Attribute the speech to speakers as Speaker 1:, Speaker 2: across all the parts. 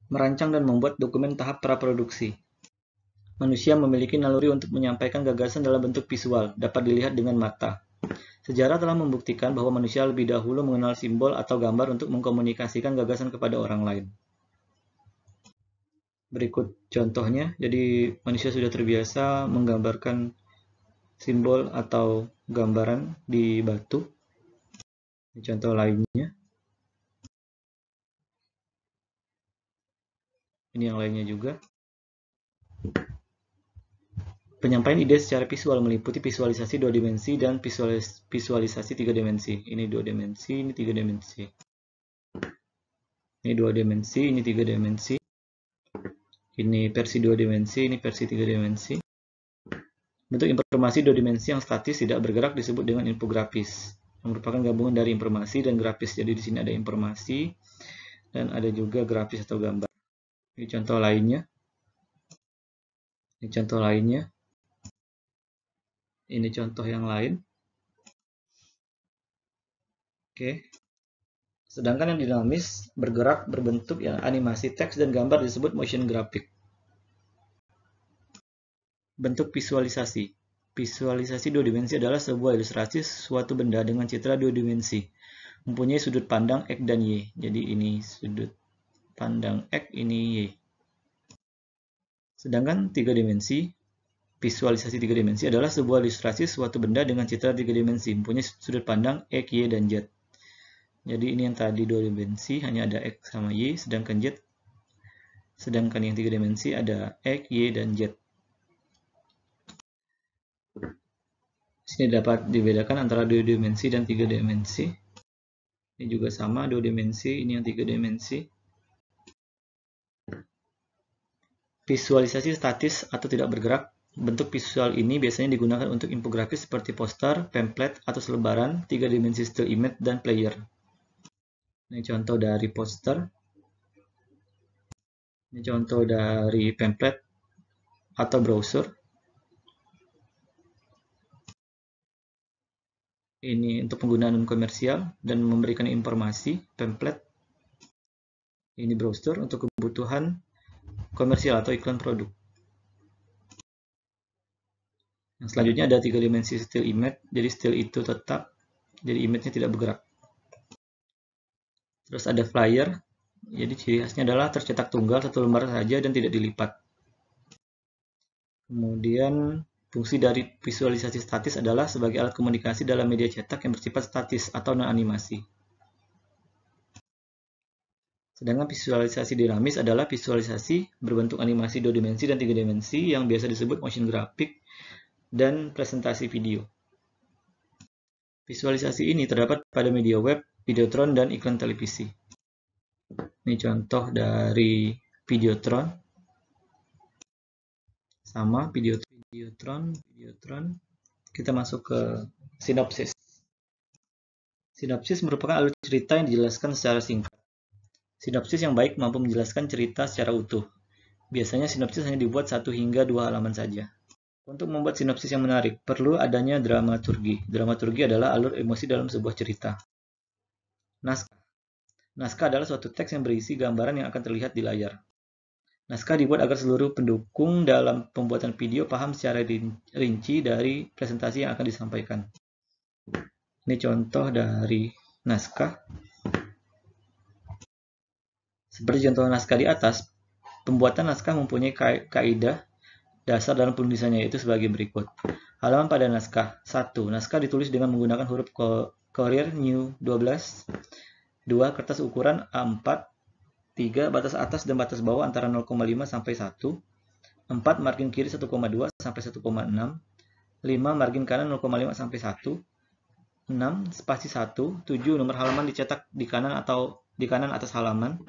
Speaker 1: Merancang dan membuat dokumen tahap praproduksi. Manusia memiliki naluri untuk menyampaikan gagasan dalam bentuk visual, dapat dilihat dengan mata. Sejarah telah membuktikan bahwa manusia lebih dahulu mengenal simbol atau gambar untuk mengkomunikasikan gagasan kepada orang lain. Berikut contohnya, jadi manusia sudah terbiasa menggambarkan simbol atau gambaran di batu. Ini contoh lainnya. Ini yang lainnya juga. Penyampaian ide secara visual meliputi visualisasi 2 dimensi dan visualisasi 3 dimensi. Ini 2 dimensi, ini 3 dimensi. Ini 2 dimensi, ini 3 dimensi. Ini versi 2 dimensi, ini versi 3 dimensi. Bentuk informasi 2 dimensi yang statis tidak bergerak disebut dengan infografis, yang merupakan gabungan dari informasi dan grafis. Jadi di sini ada informasi dan ada juga grafis atau gambar. Ini contoh lainnya. Ini contoh lainnya. Ini contoh yang lain. Oke. Sedangkan yang dinamis, bergerak, berbentuk ya animasi teks dan gambar disebut motion graphic. Bentuk visualisasi. Visualisasi 2 dimensi adalah sebuah ilustrasi suatu benda dengan citra 2 dimensi. Mempunyai sudut pandang X dan Y. Jadi ini sudut pandang X, ini Y. Sedangkan 3 dimensi, visualisasi 3 dimensi adalah sebuah ilustrasi suatu benda dengan citra 3 dimensi. Mempunyai sudut pandang X, Y, dan Z. Jadi ini yang tadi 2 dimensi, hanya ada X sama Y, sedangkan Z. Sedangkan yang 3 dimensi ada X, Y, dan Z. Sini dapat dibedakan antara 2 dimensi dan 3 dimensi. Ini juga sama, 2 dimensi, ini yang 3 dimensi. Visualisasi statis atau tidak bergerak. Bentuk visual ini biasanya digunakan untuk infografis seperti poster, pamflet, atau selebaran, 3 dimensi still image, dan player. Ini contoh dari poster. Ini contoh dari pamflet atau browser. Ini untuk penggunaan komersial dan memberikan informasi, pamflet. Ini browser untuk kebutuhan komersial atau iklan produk. Yang selanjutnya ada 3 dimensi still image, jadi still itu tetap, jadi image-nya tidak bergerak. Terus ada flyer, jadi ciri khasnya adalah tercetak tunggal, satu lembar saja dan tidak dilipat. Kemudian fungsi dari visualisasi statis adalah sebagai alat komunikasi dalam media cetak yang bersifat statis atau non-animasi. Sedangkan visualisasi dinamis adalah visualisasi berbentuk animasi 2 dimensi dan 3 dimensi yang biasa disebut motion graphic dan presentasi video. Visualisasi ini terdapat pada media web, Videotron, dan iklan televisi. Ini contoh dari Videotron. Sama Videotron. Kita masuk ke sinopsis. Sinopsis merupakan alur cerita yang dijelaskan secara singkat. Sinopsis yang baik mampu menjelaskan cerita secara utuh. Biasanya sinopsis hanya dibuat 1 hingga 2 halaman saja. Untuk membuat sinopsis yang menarik, perlu adanya dramaturgi. Dramaturgi adalah alur emosi dalam sebuah cerita. Naskah. Naskah adalah suatu teks yang berisi gambaran yang akan terlihat di layar. Naskah dibuat agar seluruh pendukung dalam pembuatan video paham secara rinci dari presentasi yang akan disampaikan. Ini contoh dari naskah. Seperti contoh naskah di atas, pembuatan naskah mempunyai kaidah dasar dalam penulisannya, yaitu sebagai berikut. Halaman pada naskah. 1. Naskah ditulis dengan menggunakan huruf Courier New 12. 2. Kertas ukuran A4. 3. Batas atas dan batas bawah antara 0,5 sampai 1. 4. Margin kiri 1,2 sampai 1,6. 5. Margin kanan 0,5 sampai 1. 6. Spasi 1. 7. Nomor halaman dicetak di kanan atau di kanan atas halaman.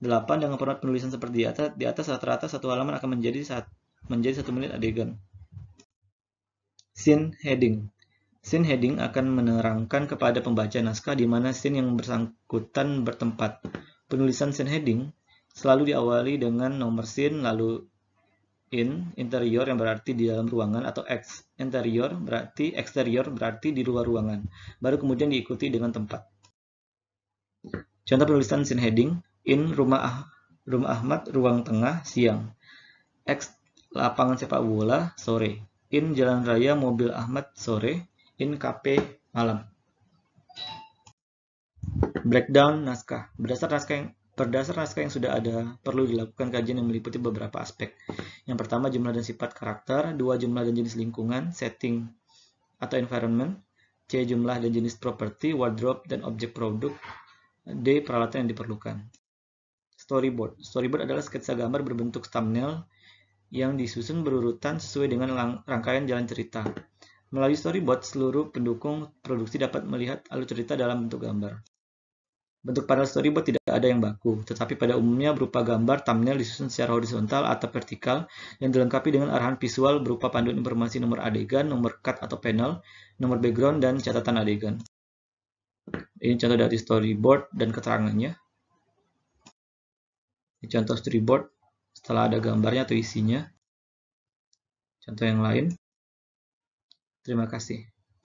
Speaker 1: 8. Dengan format penulisan seperti di atas rata-rata satu halaman akan menjadi 1 menit adegan. Scene heading. Scene heading akan menerangkan kepada pembaca naskah di mana scene yang bersangkutan bertempat. Penulisan scene heading selalu diawali dengan nomor scene, lalu interior yang berarti di dalam ruangan, atau exterior berarti di luar ruangan. Baru kemudian diikuti dengan tempat. Contoh penulisan scene heading: in Rumah Ahmad, ruang tengah, siang. X, lapangan sepak bola, sore. In, jalan raya, mobil Ahmad, sore. In, kafe, malam. Breakdown naskah. Berdasar naskah yang sudah ada, perlu dilakukan kajian yang meliputi beberapa aspek. Yang pertama, jumlah dan sifat karakter. 2, jumlah dan jenis lingkungan, setting atau environment. C, jumlah dan jenis properti, wardrobe, dan objek produk. D, peralatan yang diperlukan. Storyboard. Storyboard adalah sketsa gambar berbentuk thumbnail yang disusun berurutan sesuai dengan rangkaian jalan cerita. Melalui storyboard, seluruh pendukung produksi dapat melihat alur cerita dalam bentuk gambar. Bentuk panel storyboard tidak ada yang baku, tetapi pada umumnya berupa gambar thumbnail disusun secara horizontal atau vertikal yang dilengkapi dengan arahan visual berupa panduan informasi nomor adegan, nomor cut atau panel, nomor background, dan catatan adegan. Ini contoh dari storyboard dan keterangannya. Ini contoh storyboard setelah ada gambarnya atau isinya. Contoh yang lain. Terima kasih.